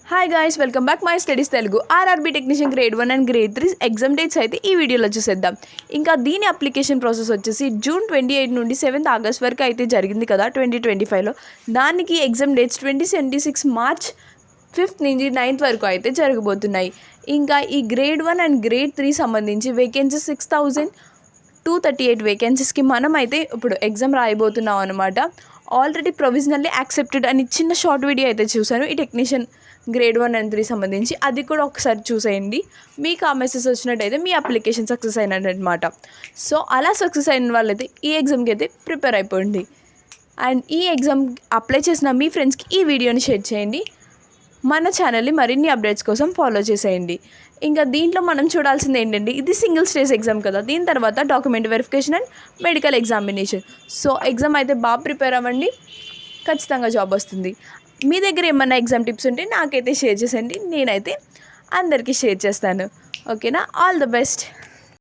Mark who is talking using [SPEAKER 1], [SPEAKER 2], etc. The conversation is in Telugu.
[SPEAKER 1] Hi guys, welcome back my studies Telugu. RRB technician grade 1 and grade 3 exam dates అయితే ఈ వీడియోలో చూసేద్దాం. ఇంకా దీని అప్లికేషన్ ప్రాసెస్ వచ్చేసి జూన్ 28 నుండి 7th ఆగస్ట్ వరకు అయితే జరిగింది కదా 2025లో. దానికి ఎగ్జామ్ డేట్స్ 2026 మార్చ్ 5th నుంచి 9th వరకు అయితే జరగబోతున్నాయి. ఇంకా ఈ గ్రేడ్ 1 అండ్ గ్రేడ్ 3 సంబంధించి వేకెన్సీస్ 6,238 వేకెన్సీస్కి మనం అయితే ఇప్పుడు ఎగ్జామ్ రాయబోతున్నాం అనమాట. ఆల్రెడీ ప్రొవిజనల్లీ యాక్సెప్టెడ్ అని చిన్న షార్ట్ వీడియో అయితే చూశాను ఈ టెక్నీషియన్ గ్రేడ్ 1 అండ్ 3 సంబంధించి. అది కూడా ఒకసారి చూసేయండి. మీకు ఆ మెసేజ్ వచ్చినట్టయితే మీ అప్లికేషన్ సక్సెస్ అయినట్టనమాట. సో అలా సక్సెస్ అయిన వాళ్ళైతే ఈ ఎగ్జామ్కి అయితే ప్రిపేర్ అయిపోండి. అండ్ ఈ ఎగ్జామ్ అప్లై చేసిన మీ ఫ్రెండ్స్కి ఈ వీడియోని షేర్ చేయండి. మన ఛానల్ని మరిన్ని అప్డేట్స్ కోసం ఫాలో చేసేయండి. ఇంకా దీంట్లో మనం చూడాల్సింది ఏంటంటే, ఇది సింగిల్ స్టేజ్ ఎగ్జామ్ కదా, దీని తర్వాత document verification and medical examination. So exam అయితే బాగా ప్రిపేర్ అవ్వండి, ఖచ్చితంగా జాబ్ వస్తుంది. మీ దగ్గర ఏమన్నా ఎగ్జామ్ టిప్స్ ఉంటే నాకైతే షేర్ చేసేయండి, నేనైతే అందరికీ షేర్ చేస్తాను. ఓకేనా? All the best.